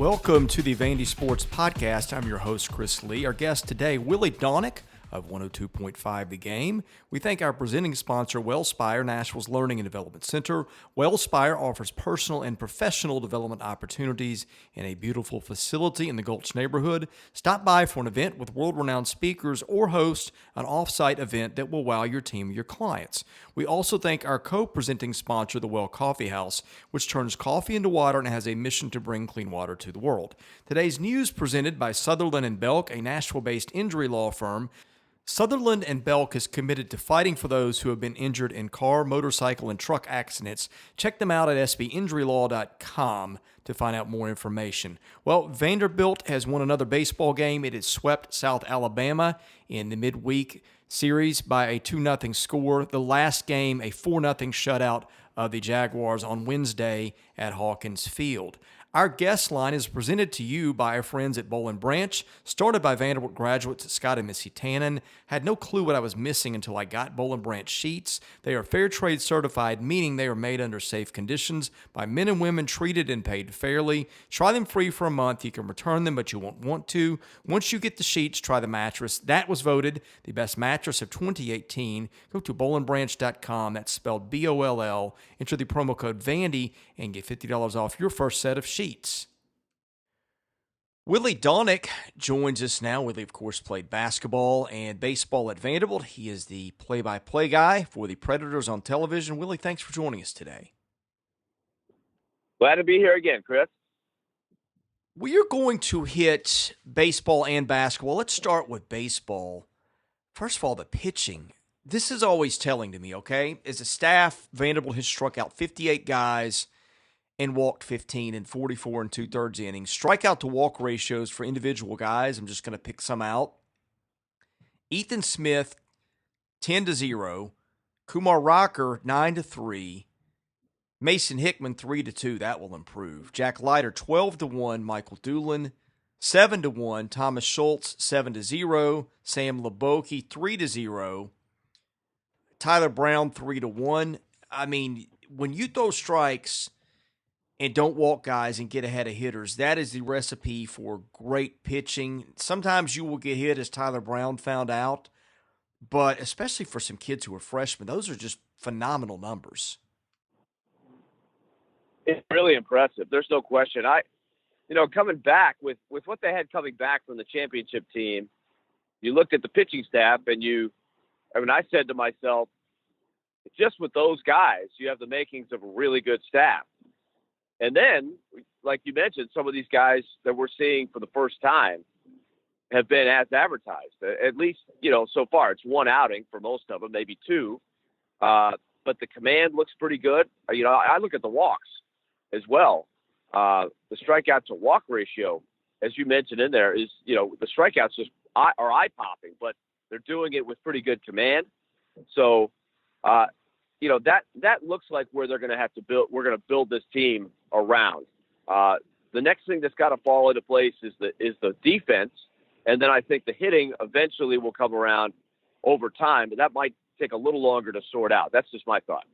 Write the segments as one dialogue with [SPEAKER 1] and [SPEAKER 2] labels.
[SPEAKER 1] Welcome to the Vandy Sports Podcast. I'm your host, Chris Lee. Our guest today, Willy Daunic of 102.5 The Game. We thank our presenting sponsor, Wellspire, Nashville's Learning and Development Center. Wellspire offers personal and professional development opportunities in a beautiful facility in the Gulch neighborhood. Stop by for an event with world-renowned speakers or host an off-site event that will wow your team or your clients. We also thank our co-presenting sponsor, the Well Coffee House, which turns coffee into water and has a mission to bring clean water to the world. Today's news presented by Sutherland and Belk, a Nashville-based injury law firm. Sutherland and Belk is committed to fighting for those who have been injured in car, motorcycle, and truck accidents. Check them out at sbinjurylaw.com to find out more information. Well, Vanderbilt has won another baseball game. It has swept South Alabama in the midweek series by a 2-0 score. The last game, a 4-0 shutout of the Jaguars on Wednesday at Hawkins Field. Our guest line is presented to you by our friends at Boll & Branch, started by Vanderbilt graduates Scott and Missy Tannen. Had no clue what I was missing until I got Boll & Branch sheets. They are fair trade certified, meaning they are made under safe conditions by men and women treated and paid fairly. Try them free for a month. You can return them, but you won't want to. Once you get the sheets, try the mattress. That was voted the best mattress of 2018. Go to bollandbranch.com. That's spelled B-O-L-L. Enter the promo code Vandy and get $50 off your first set of sheets. Willy Daunic joins us now. Willy, of course, played basketball and baseball at Vanderbilt. He is the play-by-play guy for the Predators on television. Willy, thanks for joining us today.
[SPEAKER 2] Glad to be here again, Chris.
[SPEAKER 1] We are going to hit baseball and basketball. Let's start with baseball. First of all, the pitching. This is always telling to me, okay? As a staff, Vanderbilt has struck out 58 guys and walked 15 in 44 and 2/3 innings. Strikeout to walk ratios for individual guys, I'm just going to pick some out. Ethan Smith, 10-0. Kumar Rocker, 9-3. Mason Hickman, 3-2. That will improve. Jack Leiter, 12-1. Michael Doolin, 7-1. Thomas Schultz, 7-0. Sam Leboke, 3-0. Tyler Brown, 3-1. I mean, when you throw strikes and don't walk guys and get ahead of hitters, that is the recipe for great pitching. Sometimes you will get hit, as Tyler Brown found out, but especially for some kids who are freshmen, those are just phenomenal numbers.
[SPEAKER 2] It's really impressive. There's no question. Coming back with what they had coming back from the championship team, you looked at the pitching staff and I said to myself, just with those guys, you have the makings of a really good staff. And then, like you mentioned, some of these guys that we're seeing for the first time have been as advertised. At least, so far. It's one outing for most of them, maybe two. But the command looks pretty good. I look at the walks as well. The strikeout to walk ratio, as you mentioned in there, is, the strikeouts just are eye-popping, but they're doing it with pretty good command. So, that looks like where they're going to have to build. We're going to build this team around. The next thing that's got to fall into place is the defense, and then I think the hitting eventually will come around over time, but that might take a little longer to sort out. That's just my thought.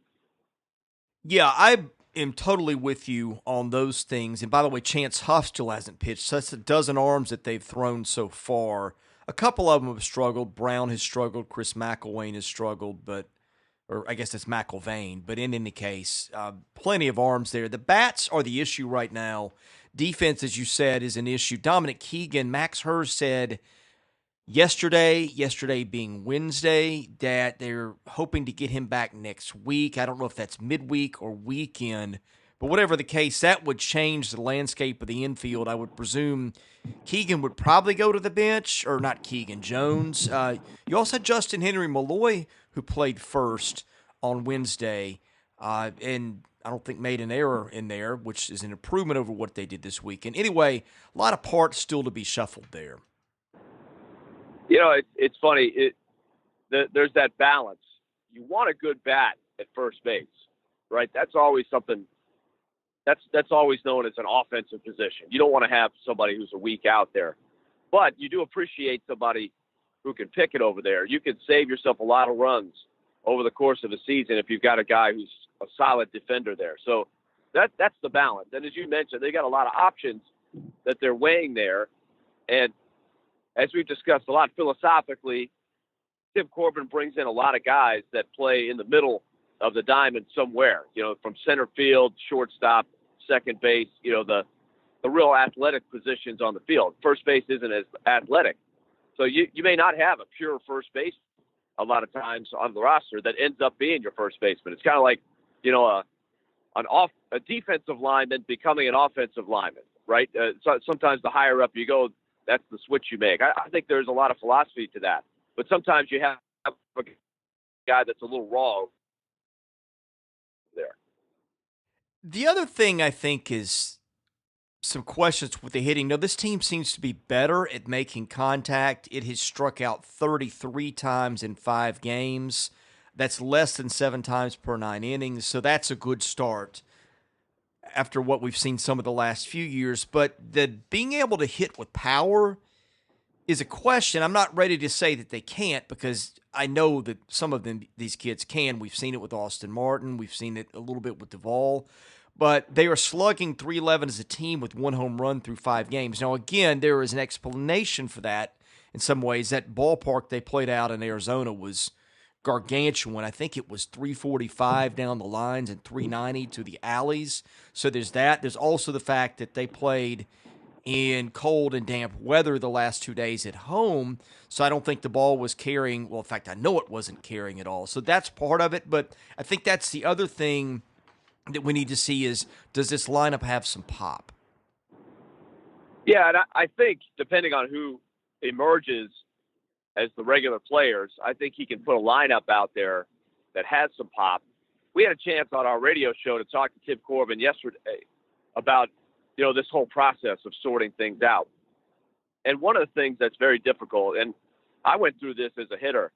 [SPEAKER 1] Yeah, I am totally with you on those things. And by the way, Chance Huff still hasn't pitched. So that's a dozen arms that they've thrown so far. A couple of them have struggled. Brown has struggled. Chris McElwain has struggled, or I guess it's McElvain. But in any case, plenty of arms there. The bats are the issue right now. Defense, as you said, is an issue. Dominic Keegan, Max Hers said yesterday being Wednesday, that they're hoping to get him back next week. I don't know if that's midweek or weekend, but whatever the case, that would change the landscape of the infield. I would presume Keegan would probably go to the bench, or not Keegan, Jones. You also had Justin Henry Malloy, who played first on Wednesday, and I don't think made an error in there, which is an improvement over what they did this weekend. Anyway, a lot of parts still to be shuffled there.
[SPEAKER 2] It's funny. There's that balance. You want a good bat at first base, right? That's always something. That's always known as an offensive position. You don't want to have somebody who's a week out there, but you do appreciate somebody who can pick it over there. You can save yourself a lot of runs over the course of a season if you've got a guy who's a solid defender there. So that's the balance. And as you mentioned, they got a lot of options that they're weighing there. And as we've discussed a lot philosophically, Tim Corbin brings in a lot of guys that play in the middle of the diamond somewhere, from center field, shortstop, second base, the real athletic positions on the field. First base isn't as athletic. So you may not have a pure first base a lot of times on the roster that ends up being your first baseman. It's kind of like, a defensive lineman becoming an offensive lineman, right? So sometimes the higher up you go, that's the switch you make. I think there's a lot of philosophy to that. But sometimes you have a guy that's a little raw there.
[SPEAKER 1] The other thing I think is some questions with the hitting. Now, this team seems to be better at making contact. It has struck out 33 times in 5 games. That's less than 7 times per 9 innings, so that's a good start after what we've seen some of the last few years. But the being able to hit with power is a question. I'm not ready to say that they can't, because I know that some of these kids can. We've seen it with Austin Martin. We've seen it a little bit with Duvall. But they are slugging .311 as a team with 1 home run through 5 games. Now, again, there is an explanation for that in some ways. That ballpark they played out in Arizona was gargantuan. I think it was 345 down the lines and 390 to the alleys. So there's that. There's also the fact that they played in cold and damp weather the last 2 days at home. So I don't think the ball was carrying. Well, in fact, I know it wasn't carrying at all. So that's part of it. But I think that's the other thing that we need to see is, does this lineup have some pop?
[SPEAKER 2] Yeah, and I think depending on who emerges as the regular players, I think he can put a lineup out there that has some pop. We had a chance on our radio show to talk to Tim Corbin yesterday about, this whole process of sorting things out. And one of the things that's very difficult, and I went through this as a hitter,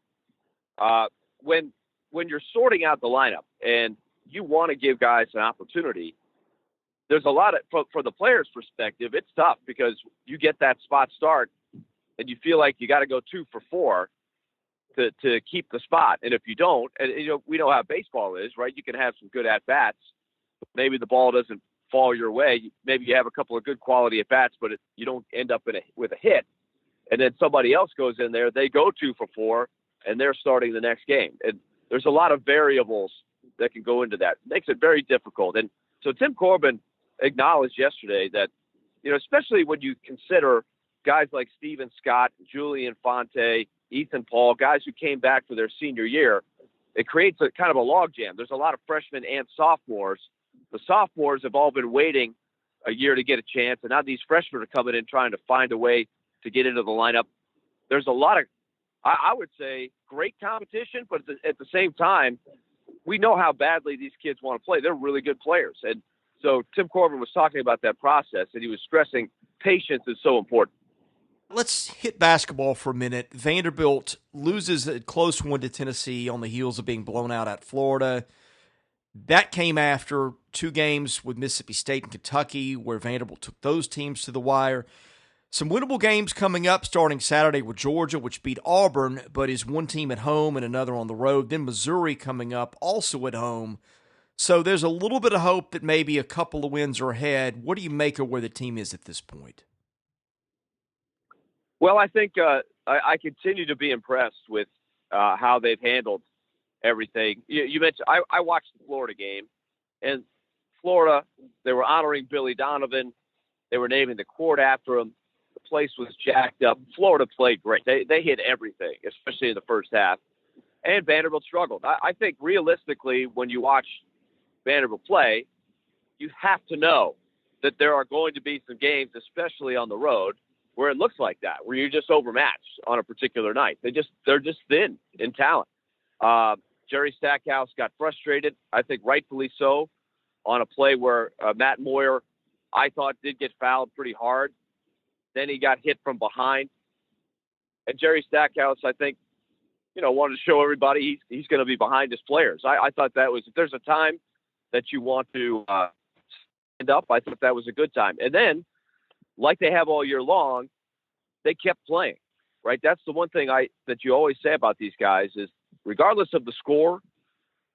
[SPEAKER 2] when you're sorting out the lineup and you want to give guys an opportunity, there's a lot of, for the player's perspective, it's tough because you get that spot start and you feel like you got to go 2 for 4 to keep the spot. And if you don't, and we know how baseball is, right? You can have some good at-bats, but maybe the ball doesn't fall your way. Maybe you have a couple of good quality at-bats, but you don't end up with a hit. And then somebody else goes in there, they go 2 for 4, and they're starting the next game. And there's a lot of variables that can go into that. It makes it very difficult. And so Tim Corbin acknowledged yesterday that, especially when you consider guys like Steven Scott, Julian Fonte, Ethan Paul, guys who came back for their senior year, it creates a kind of a logjam. There's a lot of freshmen and sophomores. The sophomores have all been waiting a year to get a chance, and now these freshmen are coming in trying to find a way to get into the lineup. There's a lot of, I would say, great competition, but at the same time, we know how badly these kids want to play. They're really good players. And so Tim Corbin was talking about that process, and he was stressing patience is so important.
[SPEAKER 1] Let's hit basketball for a minute. Vanderbilt loses a close one to Tennessee on the heels of being blown out at Florida. That came after 2 games with Mississippi State and Kentucky, where Vanderbilt took those teams to the wire. Some winnable games coming up starting Saturday with Georgia, which beat Auburn, but is one team at home and another on the road. Then Missouri coming up, also at home. So there's a little bit of hope that maybe a couple of wins are ahead. What do you make of where the team is at this point?
[SPEAKER 2] Well, I think I continue to be impressed with how they've handled everything. You mentioned I watched the Florida game, and Florida, they were honoring Billy Donovan. They were naming the court after him. The place was jacked up. Florida played great. They hit everything, especially in the first half. And Vanderbilt struggled. I think realistically, when you watch Vanderbilt play, you have to know that there are going to be some games, especially on the road, where it looks like that, where you're just overmatched on a particular night. They're just thin in talent. Jerry Stackhouse got frustrated, I think rightfully so, on a play where Matt Moyer, I thought, did get fouled pretty hard. Then he got hit from behind. And Jerry Stackhouse, I think, wanted to show everybody he's going to be behind his players. I thought that was, if there's a time that you want to stand up, I thought that was a good time. And then, like they have all year long, they kept playing, right? That's the one thing that you always say about these guys is, regardless of the score,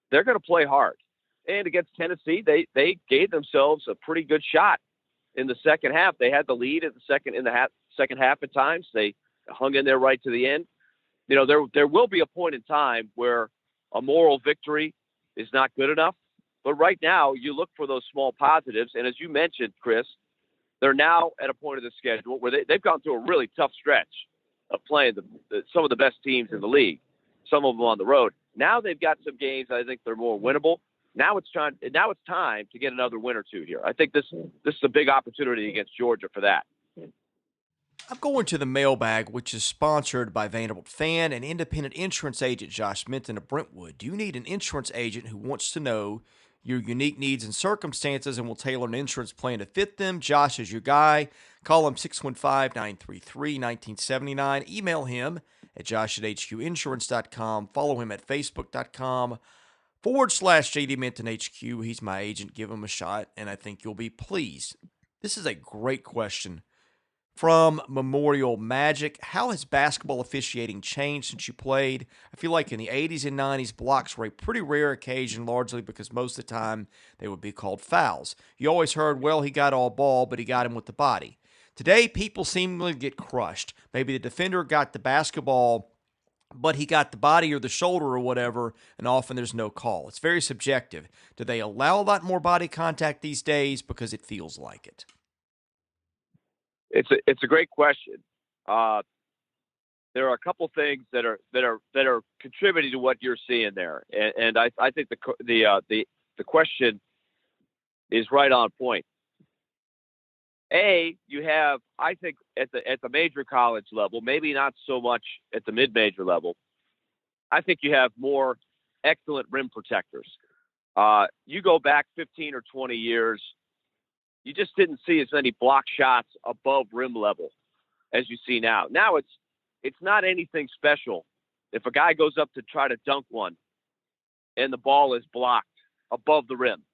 [SPEAKER 2] they're going to play hard. And against Tennessee, they gave themselves a pretty good shot in the second half. They had the lead at second half at times. They hung in there right to the end. You know, there will be a point in time where a moral victory is not good enough. But right now, you look for those small positives. And as you mentioned, Chris, they're now at a point of the schedule where they've gone through a really tough stretch of playing some of the best teams in the league, some of them on the road. Now they've got some games I think they're more winnable. Now it's time to get another win or two here. I think this is a big opportunity against Georgia for that.
[SPEAKER 1] I'm going to the mailbag, which is sponsored by Vanderbilt fan and independent insurance agent Josh Minton of Brentwood. Do you need an insurance agent who wants to know your unique needs and circumstances and will tailor an insurance plan to fit them? Josh is your guy. Call him 615-933-1979. Email him at josh@hqinsurance.com. Follow him at facebook.com/JD Minton HQ. He's my agent. Give him a shot, and I think you'll be pleased. This is a great question from Memorial Magic. How has basketball officiating changed since you played? I feel like in the 80s and 90s, blocks were a pretty rare occasion, largely because most of the time they would be called fouls. You always heard, well, he got all ball, but he got him with the body. Today, people seemingly get crushed. Maybe the defender got the basketball, but he got the body or the shoulder or whatever, and often there's no call. It's very subjective. Do they allow a lot more body contact these days because it feels like it?
[SPEAKER 2] It's a great question. There are a couple things that are contributing to what you're seeing there, and I think the question is right on point. You have, I think, at the major college level, maybe not so much at the mid-major level, I think you have more excellent rim protectors. You go back 15 or 20 years, you just didn't see as many block shots above rim level as you see now. Now it's not anything special if a guy goes up to try to dunk one and the ball is blocked above the rim.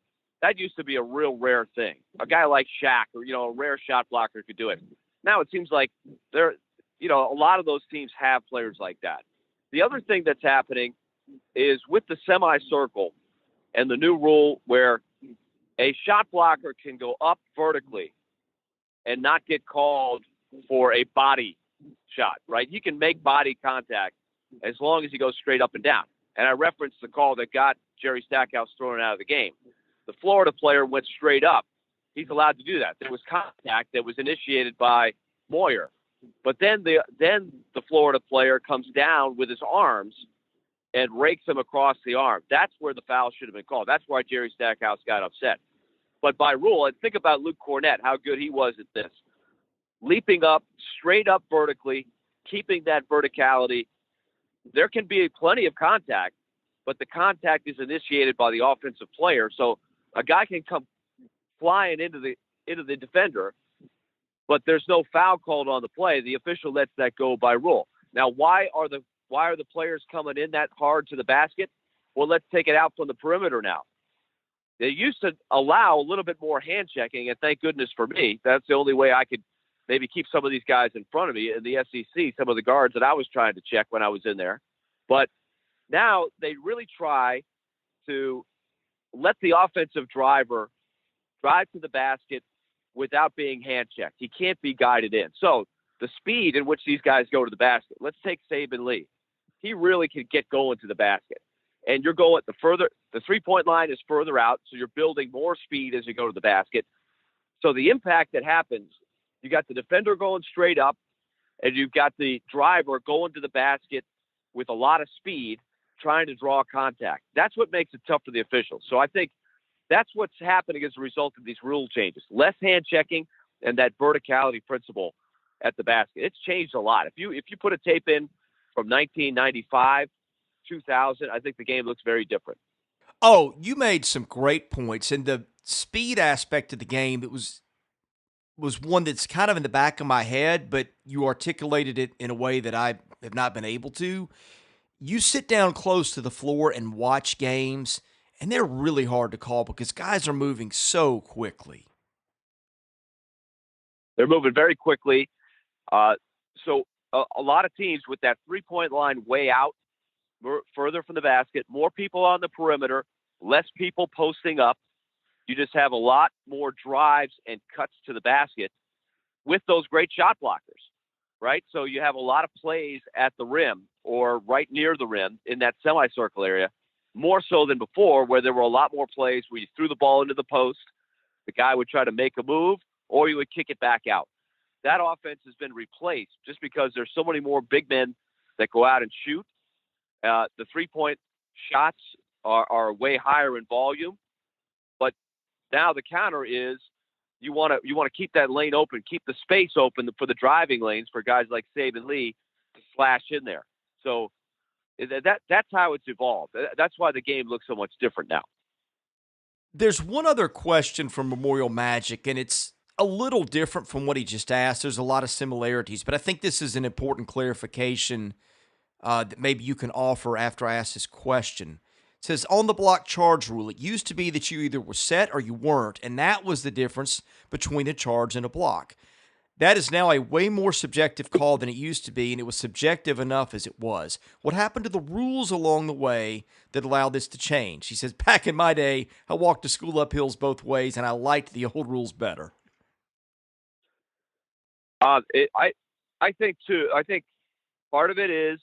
[SPEAKER 2] That used to be a real rare thing. A guy like Shaq or, a rare shot blocker could do it. Now it seems like a lot of those teams have players like that. The other thing that's happening is with the semicircle and the new rule where a shot blocker can go up vertically and not get called for a body shot, right? He can make body contact as long as he goes straight up and down. And I referenced the call that got Jerry Stackhouse thrown out of the game. The Florida player went straight up. He's allowed to do that. There was contact that was initiated by Moyer. But then the Florida player comes down with his arms and rakes him across the arm. That's where the foul should have been called. That's why Jerry Stackhouse got upset. But by rule, and think about Luke Cornett, how good he was at this. Leaping up, straight up vertically, keeping that verticality. There can be plenty of contact, but the contact is initiated by the offensive player. So a guy can come flying into the defender, but there's no foul called on the play. The official lets that go by rule. Now, why are the players coming in that hard to the basket? Well, let's take it out from the perimeter now. They used to allow a little bit more hand checking, and thank goodness for me. That's the only way I could maybe keep some of these guys in front of me in the SEC, some of the guards that I was trying to check when I was in there. But now they really try to let the offensive driver drive to the basket without being hand checked. He can't be guided in. So the speed in which these guys go to the basket, let's take Saban Lee. He really can get going to the basket. And you're going the 3-point line is further out, so you're building more speed as you go to the basket. So the impact that happens, you got the defender going straight up, and you've got the driver going to the basket with a lot of speed, trying to draw contact. That's what makes it tough for the officials. So I think that's what's happening as a result of these rule changes. Less hand checking and that verticality principle at the basket. It's changed a lot. If you put a tape in from 1995, 2000, I think the game looks very different.
[SPEAKER 1] Oh, you made some great points. And the speed aspect of the game, it was one that's kind of in the back of my head, but you articulated it in a way that I have not been able to. You sit down close to the floor and watch games, and they're really hard to call because guys are moving so quickly.
[SPEAKER 2] They're moving very quickly. So a lot of teams with that 3-point line way out, further from the basket, more people on the perimeter, less people posting up. You just have a lot more drives and cuts to the basket with those great shot blockers, right? So you have a lot of plays at the rim or right near the rim in that semicircle area, more so than before, where there were a lot more plays where you threw the ball into the post, the guy would try to make a move, or you would kick it back out. That offense has been replaced just because there's so many more big men that go out and shoot. The three-point shots are way higher in volume, but now the counter is you want to keep that lane open, keep the space open for the driving lanes for guys like Saban Lee to slash in there. So that's how it's evolved. That's why the game looks so much different now.
[SPEAKER 1] There's one other question from Memorial Magic, and it's a little different from what he just asked. There's a lot of similarities, but I think this is an important clarification that maybe you can offer after I ask this question. It says, on the block charge rule, it used to be that you either were set or you weren't, and that was the difference between a charge and a block. That is now a way more subjective call than it used to be, and it was subjective enough as it was. What happened to the rules along the way that allowed this to change? He says, back in my day, I walked to school up hills both ways, and I liked the old rules better.
[SPEAKER 2] I think too. I think part of it is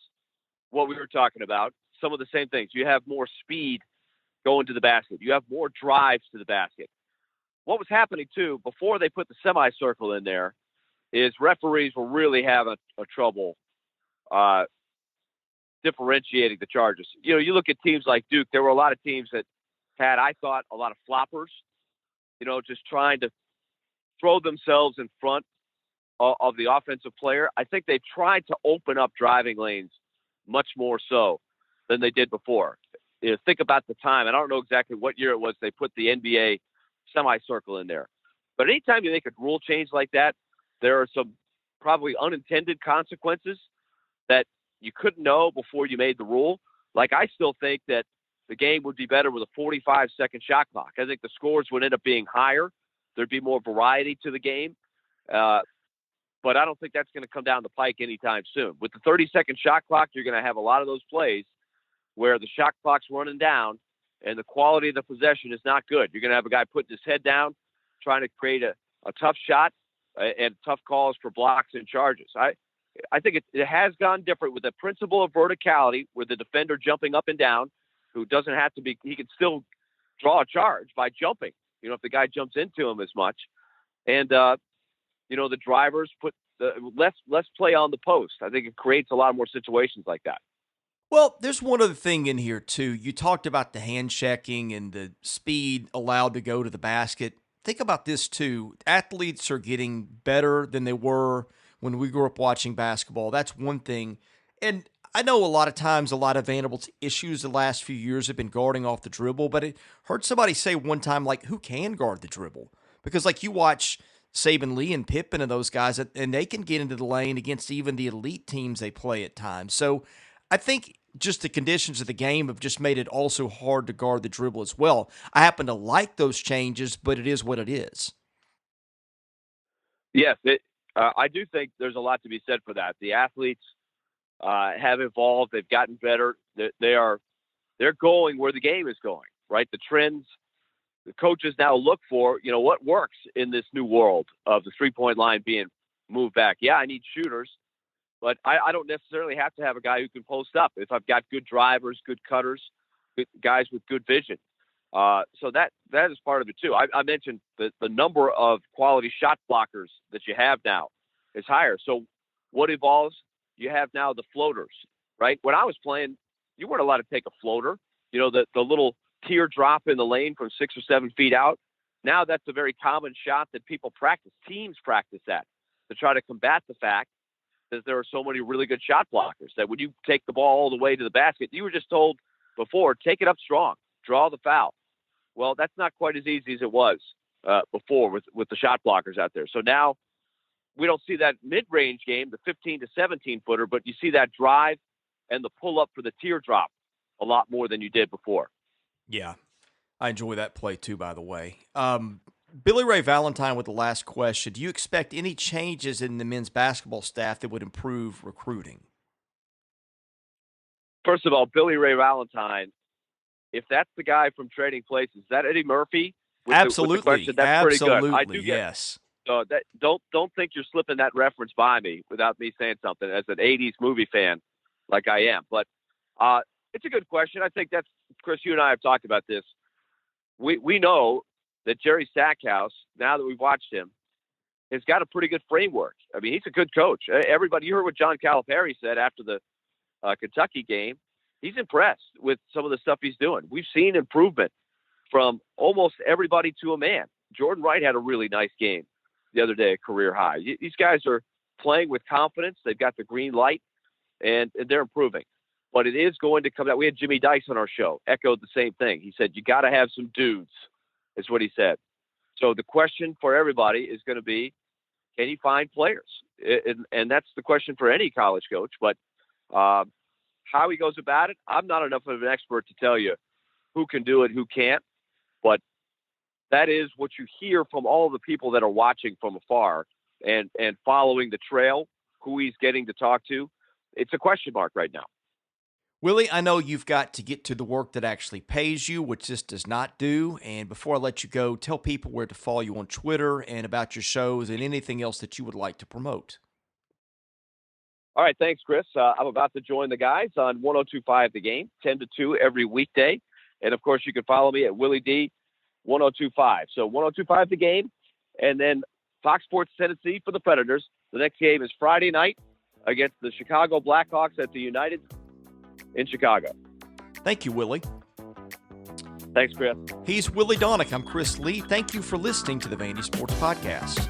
[SPEAKER 2] what we were talking about. Some of the same things. You have more speed going to the basket. You have more drives to the basket. What was happening too before they put the semicircle in there is referees were really having a trouble differentiating the charges. You know, you look at teams like Duke. There were a lot of teams that had, I thought, a lot of floppers. You know, just trying to throw themselves in front of the offensive player. I think they tried to open up driving lanes much more so than they did before. You know, think about the time. I don't know exactly what year it was they put the NBA semicircle in there. But anytime you make a rule change like that, there are some probably unintended consequences that you couldn't know before you made the rule. Like, I still think that the game would be better with a 45-second shot clock. I think the scores would end up being higher. There'd be more variety to the game. But I don't think that's going to come down the pike anytime soon. With the 30-second shot clock, you're going to have a lot of those plays where the shot clock's running down and the quality of the possession is not good. You're going to have a guy putting his head down, trying to create a tough shot and tough calls for blocks and charges. I think it has gone different with the principle of verticality, with the defender jumping up and down, who doesn't have to be, he can still draw a charge by jumping, you know, if the guy jumps into him as much. And, you know, the drivers put less play on the post. I think it creates a lot more situations like that.
[SPEAKER 1] Well, there's one other thing in here, too. You talked about the hand checking and the speed allowed to go to the basket. Think about this, too. Athletes are getting better than they were when we grew up watching basketball. That's one thing. And I know a lot of times a lot of Vanderbilt's issues the last few years have been guarding off the dribble, but I heard somebody say one time, like, who can guard the dribble? Because, like, you watch Saban Lee and Pippen and those guys, and they can get into the lane against even the elite teams they play at times. So I think just the conditions of the game have just made it also hard to guard the dribble as well. I happen to like those changes, but it is what it is.
[SPEAKER 2] Yes, I do think there's a lot to be said for that. The athletes have evolved. They've gotten better. They're going where the game is going, right? The trends, the coaches now look for, you know, what works in this new world of the three-point line being moved back. Yeah, I need shooters, but I don't necessarily have to have a guy who can post up if I've got good drivers, good cutters, good guys with good vision. So that is part of it too. I mentioned the number of quality shot blockers that you have now is higher. So what evolves? You have now the floaters, right? When I was playing, you weren't allowed to take a floater. You know, the little teardrop in the lane from 6 or 7 feet out. Now that's a very common shot that people practice. Teams practice that to try to combat the fact that there are so many really good shot blockers that when you take the ball all the way to the basket, you were just told before, take it up strong, draw the foul. Well, that's not quite as easy as it was before with the shot blockers out there. So now we don't see that mid-range game, the 15 to 17-footer, but you see that drive and the pull-up for the teardrop a lot more than you did before.
[SPEAKER 1] Yeah, I enjoy that play too, by the way. Billy Ray Valentine with the last question. Do you expect any changes in the men's basketball staff that would improve recruiting?
[SPEAKER 2] First of all, Billy Ray Valentine, if that's the guy from Trading Places, is that Eddie Murphy
[SPEAKER 1] Absolutely.
[SPEAKER 2] With the question. That's pretty good. I do get,
[SPEAKER 1] yes.
[SPEAKER 2] So that don't think you're slipping that reference by me without me saying something as an '80s movie fan, like I am. But it's a good question. I think that's Chris. You and I have talked about this. We know that Jerry Stackhouse, now that we've watched him, has got a pretty good framework. I mean, he's a good coach. Everybody, you heard what John Calipari said after the Kentucky game. He's impressed with some of the stuff he's doing. We've seen improvement from almost everybody to a man. Jordan Wright had a really nice game the other day, a career high. These guys are playing with confidence. They've got the green light, and they're improving. But it is going to come out. We had Jimmy Dice on our show, echoed the same thing. He said, you got to have some dudes, is what he said. So the question for everybody is going to be, can you find players? And that's the question for any college coach. But how he goes about it, I'm not enough of an expert to tell you who can do it, who can't. But that is what you hear from all the people that are watching from afar and following the trail, who he's getting to talk to. It's a question mark right now.
[SPEAKER 1] Willie, I know you've got to get to the work that actually pays you, which this does not do. And before I let you go, tell people where to follow you on Twitter and about your shows and anything else that you would like to promote.
[SPEAKER 2] All right, thanks, Chris. I'm about to join the guys on 102.5 The Game, 10 to 2 every weekday. And, of course, you can follow me at Willie D 102.5. So 102.5 The Game, and then Fox Sports Tennessee for the Predators. The next game is Friday night against the Chicago Blackhawks at the United in Chicago.
[SPEAKER 1] Thank you, Willie.
[SPEAKER 2] Thanks, Chris.
[SPEAKER 1] He's Willy Daunic. I'm Chris Lee. Thank you for listening to the Vandy Sports Podcast.